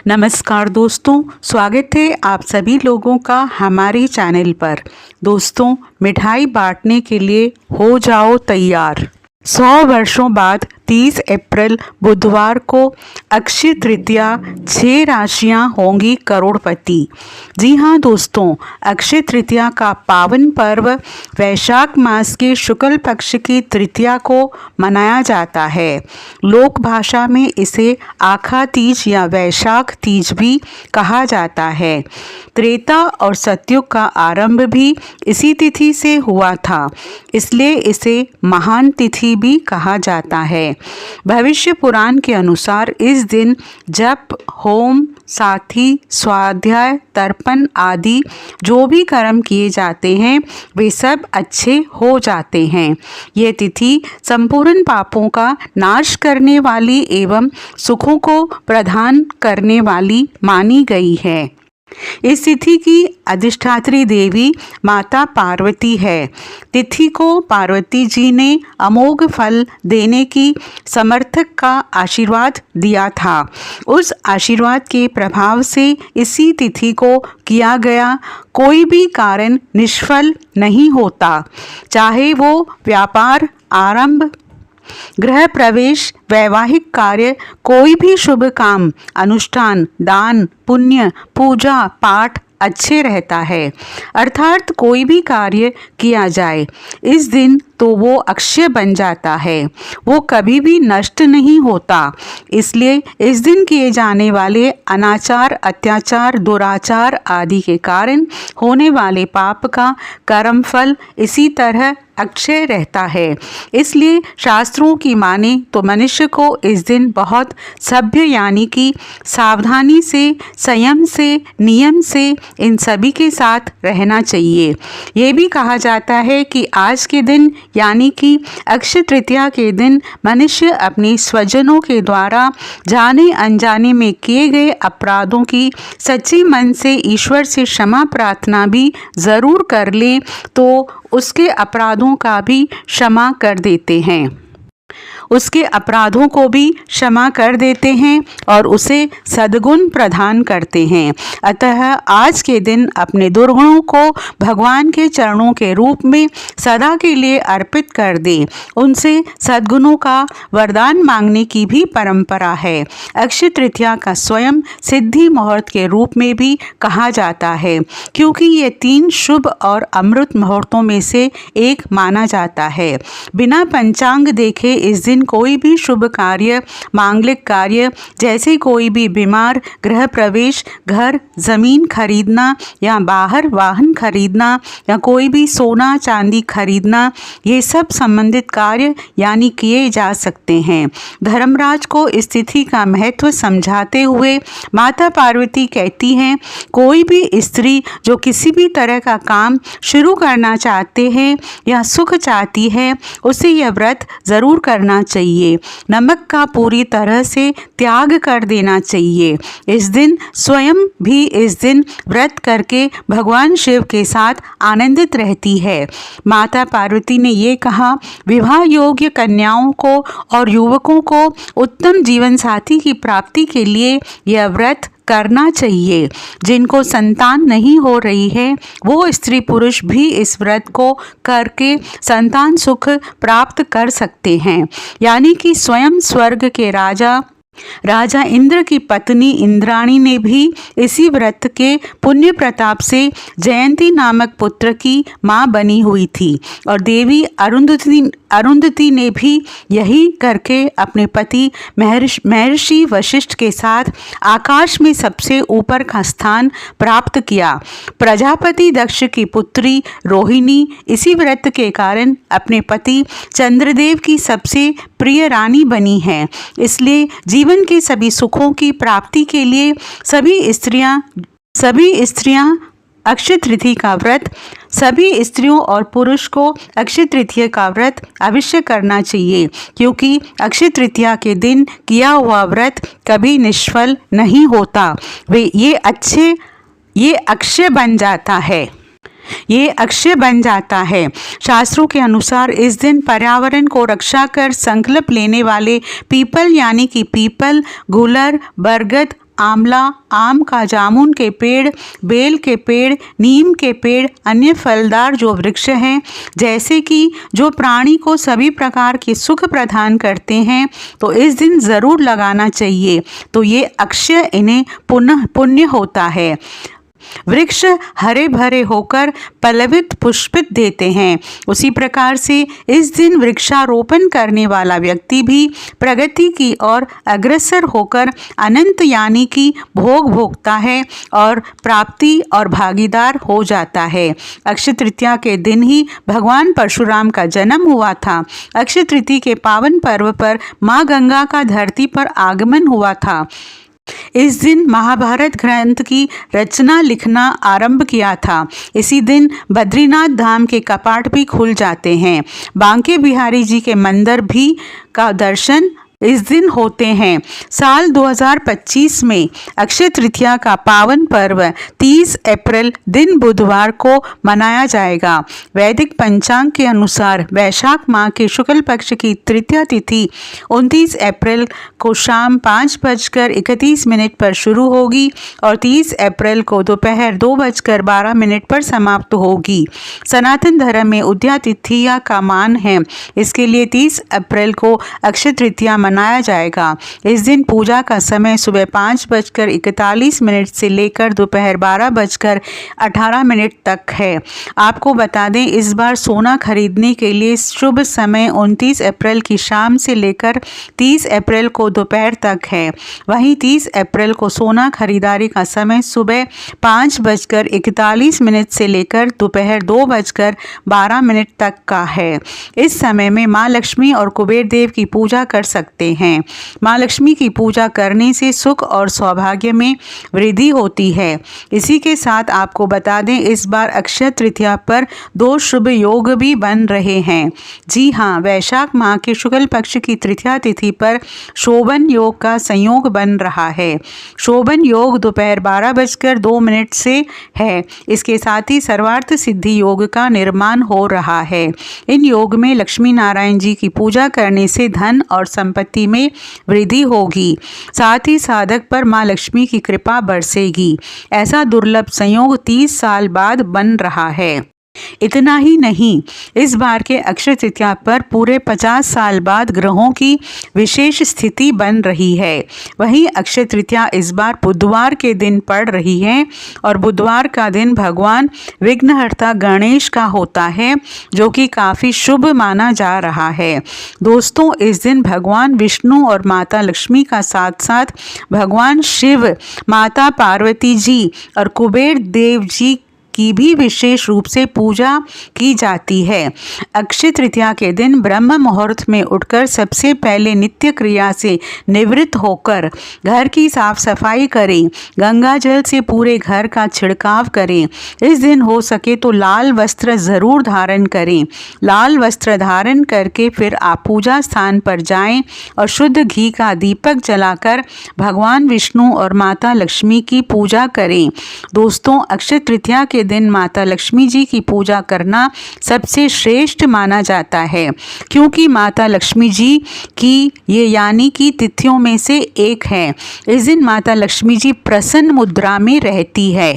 नमस्कार दोस्तों, स्वागत है आप सभी लोगों का हमारे चैनल पर। दोस्तों, मिठाई बांटने के लिए हो जाओ तैयार। 100 वर्षों बाद 30 अप्रैल बुधवार को अक्षय तृतीया 6 राशियां होंगी करोड़पति। जी हाँ दोस्तों, अक्षय तृतीया का पावन पर्व वैशाख मास के शुक्ल पक्ष की तृतीया को मनाया जाता है। लोक भाषा में इसे आखा तीज या वैशाख तीज भी कहा जाता है। त्रेता और सतयुग का आरंभ भी इसी तिथि से हुआ था, इसलिए इसे महान तिथि भी कहा जाता है। भविष्य पुराण के अनुसार इस दिन जप, होम, साथी, स्वाध्याय, तर्पण आदि जो भी कर्म किए जाते हैं वे सब अच्छे हो जाते हैं। ये तिथि संपूर्ण पापों का नाश करने वाली एवं सुखों को प्रदान करने वाली मानी गई है। इस तिथि की अधिष्ठात्री देवी माता पार्वती है। तिथि को पार्वती जी ने अमोघ फल देने की समर्थक का आशीर्वाद दिया था। उस आशीर्वाद के प्रभाव से इसी तिथि को किया गया कोई भी कारण निष्फल नहीं होता, चाहे वो व्यापार आरंभ, गृह प्रवेश, वैवाहिक कार्य, कोई भी शुभ काम, अनुष्ठान, दान, पुण्य, पूजा पाठ अच्छे रहता है। अर्थात कोई भी कार्य किया जाए इस दिन तो वो अक्षय बन जाता है, वो कभी भी नष्ट नहीं होता। इसलिए इस दिन किए जाने वाले अनाचार, अत्याचार, दुराचार आदि के कारण होने वाले पाप का कर्मफल इसी तरह अक्षय रहता है। इसलिए शास्त्रों की माने तो मनुष्य को इस दिन बहुत सभ्य यानी कि सावधानी से, संयम से, नियम से इन सभी के साथ रहना चाहिए। ये भी कहा जाता है कि आज के दिन यानी कि अक्षय तृतीया के दिन मनुष्य अपने स्वजनों के द्वारा जाने अनजाने में किए गए अपराधों की सच्चे मन से ईश्वर से क्षमा प्रार्थना भी ज़रूर कर ले तो उसके अपराधों का भी क्षमा कर देते हैं, उसके अपराधों को भी क्षमा कर देते हैं और उसे सद्गुण प्रदान करते हैं। अतः आज के दिन अपने दुर्गुणों को भगवान के चरणों के रूप में सदा के लिए अर्पित कर दें। उनसे सद्गुणों का वरदान मांगने की भी परंपरा है। अक्षय तृतीया का स्वयं सिद्धि मुहूर्त के रूप में भी कहा जाता है, क्योंकि ये 3 शुभ और अमृत मुहूर्तों में से एक माना जाता है। बिना पंचांग देखे इस दिन कोई भी शुभ कार्य, मांगलिक कार्य जैसे कोई भी बीमार, गृह प्रवेश, घर जमीन खरीदना या बाहर वाहन खरीदना या कोई भी सोना चांदी खरीदना, ये सब संबंधित कार्य यानी किए जा सकते हैं। धर्मराज को इस तिथि का महत्व समझाते हुए माता पार्वती कहती हैं, कोई भी स्त्री जो किसी भी तरह का काम शुरू करना चाहते हैं या सुख चाहती है उसे यह व्रत जरूर करना चाहिए। नमक का पूरी तरह से त्याग कर देना चाहिए। इस दिन स्वयं भी इस दिन व्रत करके भगवान शिव के साथ आनंदित रहती है। माता पार्वती ने ये कहा, विवाह योग्य कन्याओं को और युवकों को उत्तम जीवन साथी की प्राप्ति के लिए यह व्रत करना चाहिए। जिनको संतान नहीं हो रही है वो स्त्री पुरुष भी इस व्रत को करके संतान सुख प्राप्त कर सकते हैं। यानी कि स्वयं स्वर्ग के राजा इंद्र की पत्नी इंद्राणी ने भी इसी व्रत के पुण्य प्रताप से जयंती नामक पुत्र की मां बनी हुई थी और देवी अरुंधति ने भी यही करके अपने पति महर्षि वशिष्ठ के साथ आकाश में सबसे ऊपर का स्थान प्राप्त किया। प्रजापति दक्ष की पुत्री रोहिणी इसी व्रत के कारण अपने पति चंद्रदेव की सबसे प्रिय रानी बनी है। इसलिए जीवन के सभी सुखों की प्राप्ति के लिए सभी स्त्रियां अक्षय तृतीया का व्रत, सभी स्त्रियों और पुरुष को अक्षय तृतीया का व्रत अवश्य करना चाहिए, क्योंकि अक्षय तृतीया के दिन किया हुआ व्रत कभी निष्फल नहीं होता। ये अक्षय बन जाता है। ये अक्षय बन जाता है। शास्त्रों के अनुसार इस दिन पर्यावरण को रक्षा कर संकल्प लेने वाले पीपल यानी कि पीपल, गुलर, बरगद आंवला, आम का, जामुन के पेड़, बेल के पेड़, नीम के पेड़, अन्य फलदार जो वृक्ष हैं, जैसे कि जो प्राणी को सभी प्रकार के सुख प्रदान करते हैं, तो इस दिन ज़रूर लगाना चाहिए। तो ये अक्षय इन्हें पुण्य होता है। वृक्ष हरे भरे होकर पल्लवित पुष्पित देते हैं। उसी प्रकार से इस दिन वृक्षारोपण करने वाला व्यक्ति भी प्रगति की ओर अग्रसर होकर अनंत यानी कि भोग भोगता है और प्राप्ति और भागीदार हो जाता है। अक्षय तृतीया के दिन ही भगवान परशुराम का जन्म हुआ था। अक्षय तृतीया के पावन पर्व पर माँ गंगा का धरती पर आगमन हुआ था। इस दिन महाभारत ग्रंथ की रचना लिखना आरंभ किया था। इसी दिन बद्रीनाथ धाम के कपाट भी खुल जाते हैं। बांके बिहारी जी के मंदिर भी का दर्शन इस दिन होते हैं। साल 2025 में अक्षय तृतीया का पावन पर्व 30 अप्रैल दिन बुधवार को मनाया जाएगा। वैदिक पंचांग के अनुसार वैशाख माह के शुक्ल पक्ष की तृतीया तिथि 29 अप्रैल को शाम 5:31 पर शुरू होगी और 30 अप्रैल को दोपहर 2:12 पर समाप्त होगी। सनातन धर्म में उद्या तिथिया का मान है, इसके लिए 30 अप्रैल को अक्षय तृतीया मनाया जाएगा। इस दिन पूजा का समय सुबह 5:41 से लेकर दोपहर 12:18 तक है। आपको बता दें, इस बार सोना खरीदने के लिए शुभ समय 29 अप्रैल की शाम से लेकर 30 अप्रैल को दोपहर तक है। वहीं 30 अप्रैल को सोना खरीदारी का समय सुबह 5:41 से लेकर दोपहर 2:12 तक का है। इस समय में माँ लक्ष्मी और कुबेर देव की पूजा कर सकते हैं। माँ लक्ष्मी की पूजा करने से सुख और सौभाग्य में वृद्धि होती है। इसी के साथ आपको बता दें, इस बार अक्षय तृतीया पर 2 शुभ योग भी बन रहे हैं। जी हाँ, वैशाख माह के शुक्ल पक्ष की तृतीया तिथि पर शोभन योग का संयोग बन रहा है। शोभन योग दोपहर 12:02 से है। इसके साथ ही सर्वार्थ सिद्धि योग का निर्माण हो रहा है। इन योग में लक्ष्मी नारायण जी की पूजा करने से धन और संपत्ति में वृद्धि होगी। साथ ही साधक पर मां लक्ष्मी की कृपा बरसेगी। ऐसा दुर्लभ संयोग 30 साल बाद बन रहा है। इतना ही नहीं, इस बार के अक्षय तृतीया पर पूरे 50 साल बाद ग्रहों की विशेष स्थिति बन रही है। वहीं अक्षय तृतीया इस बार बुधवार के दिन पड़ रही है और बुधवार का दिन भगवान विघ्नहर्ता गणेश का होता है, जो कि काफ़ी शुभ माना जा रहा है। दोस्तों, इस दिन भगवान विष्णु और माता लक्ष्मी का साथ साथ भगवान शिव, माता पार्वती जी और कुबेर देव जी की भी विशेष रूप से पूजा की जाती है। अक्षय तृतीया के दिन ब्रह्म मुहूर्त में उठकर सबसे पहले नित्य क्रिया से निवृत्त होकर घर की साफ सफाई करें। गंगा जल से पूरे घर का छिड़काव करें। इस दिन हो सके तो लाल वस्त्र ज़रूर धारण करें। लाल वस्त्र धारण करके फिर आप पूजा स्थान पर जाएं और शुद्ध घी का दीपक जलाकर भगवान विष्णु और माता लक्ष्मी की पूजा करें। दोस्तों, अक्षय तृतीया के दिन माता लक्ष्मी जी की पूजा करना सबसे श्रेष्ठ माना जाता है, क्योंकि माता लक्ष्मी जी की ये यानी कि तिथियों में से एक है। इस दिन माता लक्ष्मी जी प्रसन्न मुद्रा में रहती है,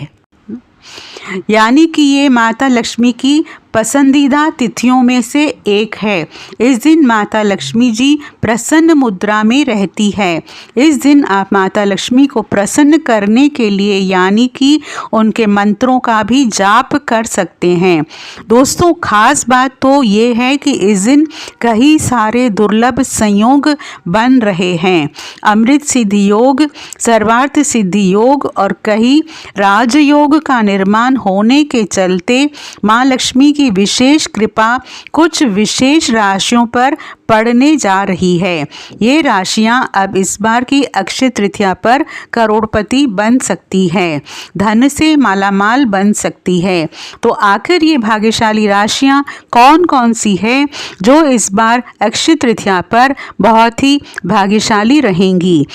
यानी कि ये माता लक्ष्मी की पसंदीदा तिथियों में से एक है। इस दिन माता लक्ष्मी जी प्रसन्न मुद्रा में रहती है। इस दिन आप माता लक्ष्मी को प्रसन्न करने के लिए यानी कि उनके मंत्रों का भी जाप कर सकते हैं। दोस्तों, खास बात तो ये है कि इस दिन कई सारे दुर्लभ संयोग बन रहे हैं। अमृत सिद्धि योग, सर्वार्थ सिद्धि योग और कई राजयोग का निर्माण होने के चलते माँ लक्ष्मी की विशेष कृपा कुछ विशेष राशियों पर पड़ने जा रही है। ये राशियां अब इस बार की अक्षय तृतीया पर करोड़पति बन सकती है, धन से मालामाल बन सकती है। तो आखिर ये भाग्यशाली राशियां कौन कौन सी है जो इस बार अक्षय तृतीया पर बहुत ही भाग्यशाली रहेंगी?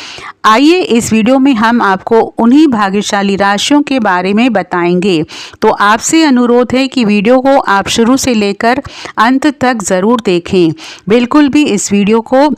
आइए इस वीडियो में हम आपको उन्हीं भाग्यशाली राशियों के बारे में बताएंगे। तो आपसे अनुरोध है कि वीडियो को आप शुरू से लेकर अंत तक ज़रूर देखें। बिल्कुल भी इस वीडियो को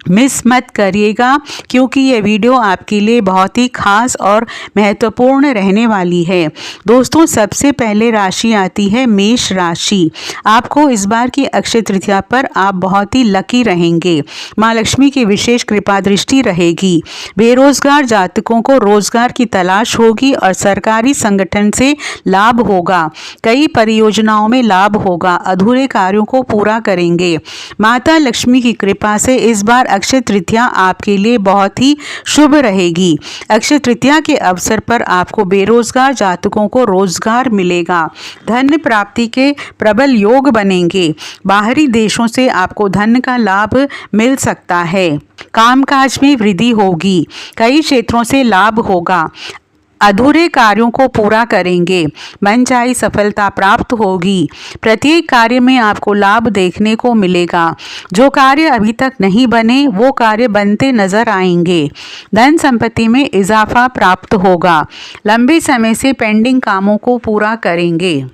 मिस मत करिएगा, क्योंकि ये वीडियो आपके लिए बहुत ही खास और महत्वपूर्ण रहने वाली है। दोस्तों, सबसे पहले राशि आती है मेष राशि। आपको इस बार की अक्षय तृतीया पर आप बहुत ही लकी रहेंगे। माँ लक्ष्मी की विशेष कृपा दृष्टि रहेगी। बेरोजगार जातकों को रोजगार की तलाश होगी और सरकारी संगठन से लाभ होगा। कई परियोजनाओं में लाभ होगा। अधूरे कार्यों को पूरा करेंगे। माता लक्ष्मी की कृपा से इस बार अक्षय तृतीया आपके लिए बहुत ही शुभ रहेगी। अक्षय तृतीया के अवसर पर आपको बेरोजगार जातकों को रोजगार मिलेगा। धन प्राप्ति के प्रबल योग बनेंगे। बाहरी देशों से आपको धन का लाभ मिल सकता है। कामकाज में वृद्धि होगी। कई क्षेत्रों से लाभ होगा। अधूरे कार्यों को पूरा करेंगे। मनचाही सफलता प्राप्त होगी। प्रत्येक कार्य में आपको लाभ देखने को मिलेगा। जो कार्य अभी तक नहीं बने वो कार्य बनते नजर आएंगे। धन संपत्ति में इजाफा प्राप्त होगा। लंबे समय से पेंडिंग कामों को पूरा करेंगे।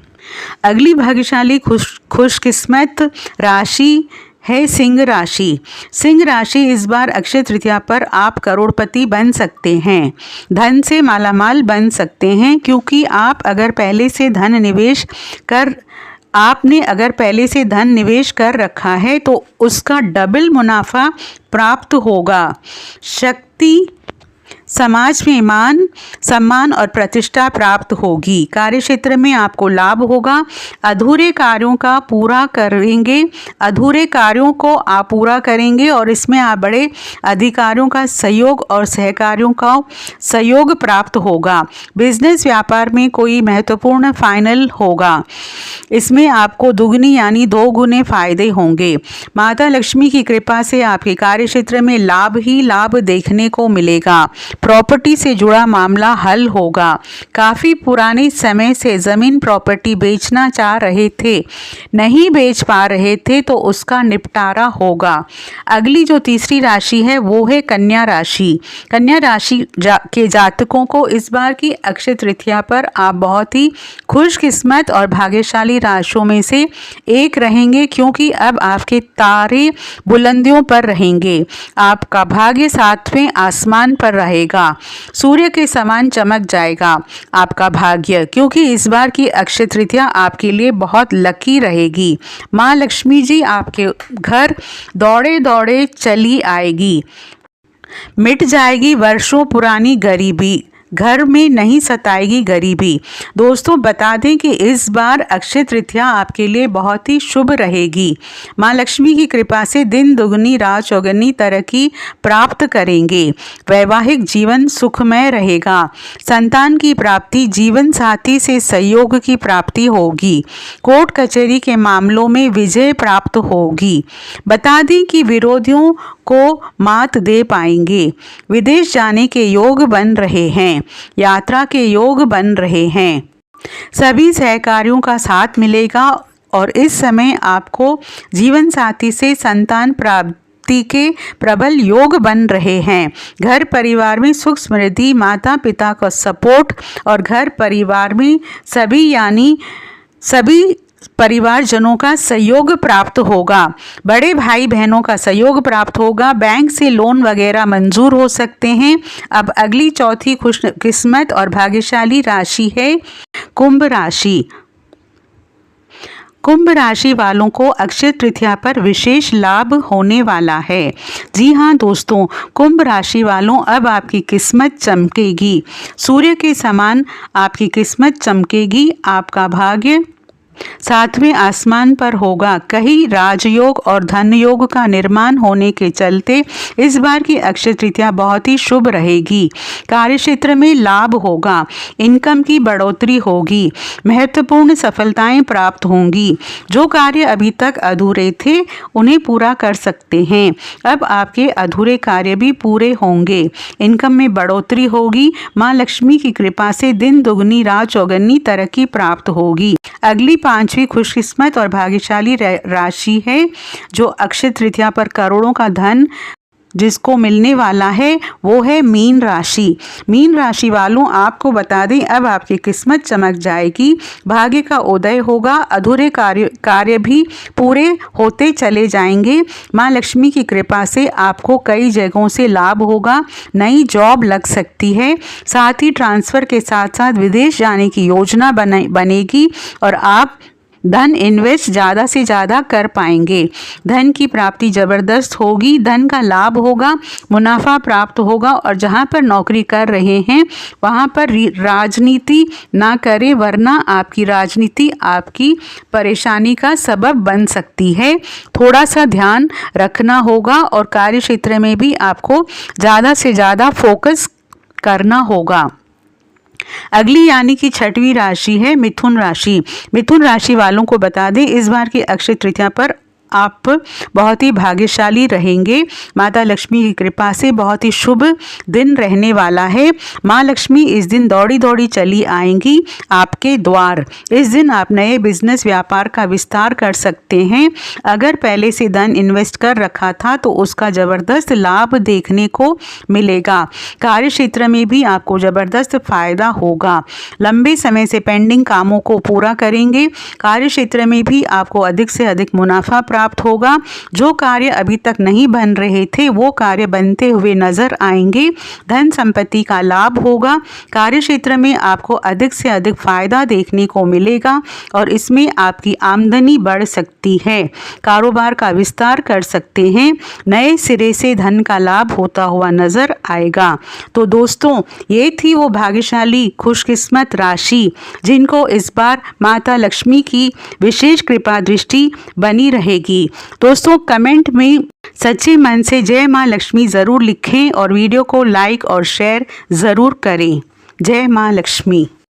अगली भाग्यशाली खुशकिस्मत राशि है सिंह राशि। सिंह राशि इस बार अक्षय तृतीया पर आप करोड़पति बन सकते हैं। धन से मालामाल बन सकते हैं, क्योंकि आपने अगर पहले से धन निवेश कर रखा है तो उसका डबल मुनाफा प्राप्त होगा। शक्ति समाज में मान सम्मान और प्रतिष्ठा प्राप्त होगी। कार्यक्षेत्र में आपको लाभ होगा। अधूरे कार्यों को आप पूरा करेंगे और इसमें आप बड़े अधिकारियों का सहयोग और सहकारियों का सहयोग प्राप्त होगा। बिजनेस व्यापार में कोई महत्वपूर्ण फाइनल होगा। इसमें आपको दुगनी यानी 2 गुने फायदे होंगे। माता लक्ष्मी की कृपा से आपके कार्यक्षेत्र में लाभ ही लाभ देखने को मिलेगा। प्रॉपर्टी से जुड़ा मामला हल होगा। काफ़ी पुराने समय से ज़मीन प्रॉपर्टी बेचना चाह रहे थे, नहीं बेच पा रहे थे, तो उसका निपटारा होगा। अगली जो तीसरी राशि है वो है कन्या राशि। कन्या राशि के जातकों को इस बार की अक्षय तृतीया पर आप बहुत ही खुशकिस्मत और भाग्यशाली राशियों में से एक रहेंगे, क्योंकि अब आपके तारे बुलंदियों पर रहेंगे। आपका भाग्य 7वें आसमान पर रहेगा। सूर्य के समान चमक जाएगा आपका भाग्य, क्योंकि इस बार की अक्षय तृतीया आपके लिए बहुत लकी रहेगी। माँ लक्ष्मी जी आपके घर दौड़े दौड़े चली आएगी। मिट जाएगी वर्षों पुरानी गरीबी। घर में नहीं सताएगी गरीबी। दोस्तों, बता दें कि इस बार अक्षय तृतीया आपके लिए बहुत ही शुभ रहेगी। माँ लक्ष्मी की कृपा से दिन दुगनी रात चौगुनी तरक्की प्राप्त करेंगे। वैवाहिक जीवन सुखमय रहेगा। संतान की प्राप्ति, जीवन साथी से सहयोग की प्राप्ति होगी। कोर्ट कचहरी के मामलों में विजय प्राप्त होगी। बता दें कि विरोधियों को मात दे पाएंगे। विदेश जाने के योग बन रहे हैं। यात्रा के योग बन रहे हैं। सभी सहकारियों का साथ मिलेगा और इस समय आपको जीवन साथी से संतान प्राप्ति के प्रबल योग बन रहे हैं। घर परिवार में सुख समृद्धि, माता पिता का सपोर्ट और घर परिवार में सभी परिवारजनों का सहयोग प्राप्त होगा। बड़े भाई बहनों का सहयोग प्राप्त होगा। बैंक से लोन वगैरह मंजूर हो सकते हैं। अब अगली चौथी खुशकिस्मत और भाग्यशाली राशि है कुंभ राशि। कुंभ राशि वालों को अक्षय तृतीया पर विशेष लाभ होने वाला है। जी हाँ दोस्तों, कुंभ राशि वालों, अब आपकी किस्मत चमकेगी। सूर्य के समान आपकी किस्मत चमकेगी। आपका भाग्य 7वें आसमान पर होगा। कहीं राजयोग और धन योग का निर्माण होने के चलते इस बार की अक्षय तृतीया बहुत ही शुभ रहेगी। कार्यक्षेत्र में लाभ होगा। इनकम की बढ़ोतरी होगी। महत्वपूर्ण सफलताएं प्राप्त होंगी। जो कार्य अभी तक अधूरे थे उन्हें पूरा कर सकते हैं। अब आपके अधूरे कार्य भी पूरे होंगे। इनकम में बढ़ोतरी होगी। माँ लक्ष्मी की कृपा से दिन दुगनी रात चौगुनी तरक्की प्राप्त होगी। अगली 5वीं खुशकिस्मत और भाग्यशाली राशि है जो अक्षय तृतीया पर करोड़ों का धन जिसको मिलने वाला है वो है मीन राशि। मीन राशि वालों, आपको बता दें अब आपकी किस्मत चमक जाएगी, भाग्य का उदय होगा, अधूरे कार्य भी पूरे होते चले जाएंगे। माँ लक्ष्मी की कृपा से आपको कई जगहों से लाभ होगा, नई जॉब लग सकती है, साथ ही ट्रांसफ़र के साथ साथ विदेश जाने की योजना बनेगी और आप धन इन्वेस्ट ज़्यादा से ज़्यादा कर पाएंगे। धन की प्राप्ति ज़बरदस्त होगी, धन का लाभ होगा, मुनाफा प्राप्त होगा और जहाँ पर नौकरी कर रहे हैं वहाँ पर राजनीति ना करें, वरना आपकी राजनीति आपकी परेशानी का सबब बन सकती है। थोड़ा सा ध्यान रखना होगा और कार्य क्षेत्र में भी आपको ज़्यादा से ज़्यादा फोकस करना होगा। अगली यानी कि छठवीं राशि है मिथुन राशि। मिथुन राशि वालों को बता दें इस बार की अक्षय तृतीया पर आप बहुत ही भाग्यशाली रहेंगे। माता लक्ष्मी की कृपा से बहुत ही शुभ दिन रहने वाला है। माँ लक्ष्मी इस दिन दौड़ी दौड़ी चली आएंगी आपके द्वार। इस दिन आप नए बिजनेस व्यापार का विस्तार कर सकते हैं। अगर पहले से धन इन्वेस्ट कर रखा था तो उसका ज़बरदस्त लाभ देखने को मिलेगा। कार्य क्षेत्र में भी आपको ज़बरदस्त फायदा होगा। लंबे समय से पेंडिंग कामों को पूरा करेंगे। कार्य क्षेत्र में भी आपको अधिक से अधिक मुनाफा प्राप्त होगा। जो कार्य अभी तक नहीं बन रहे थे वो कार्य बनते हुए नजर आएंगे। धन संपत्ति का लाभ होगा। कार्य क्षेत्र में आपको अधिक से अधिक फायदा देखने को मिलेगा और इसमें आपकी आमदनी बढ़ सकती है। कारोबार का विस्तार कर सकते हैं। नए सिरे से धन का लाभ होता हुआ नजर आएगा। तो दोस्तों, ये थी वो भाग्यशाली खुशकिस्मत राशि जिनको इस बार माता लक्ष्मी की विशेष कृपा दृष्टि बनी रहेगी। दोस्तों, कमेंट में सच्चे मन से जय माँ लक्ष्मी ज़रूर लिखें और वीडियो को लाइक और शेयर ज़रूर करें। जय माँ लक्ष्मी।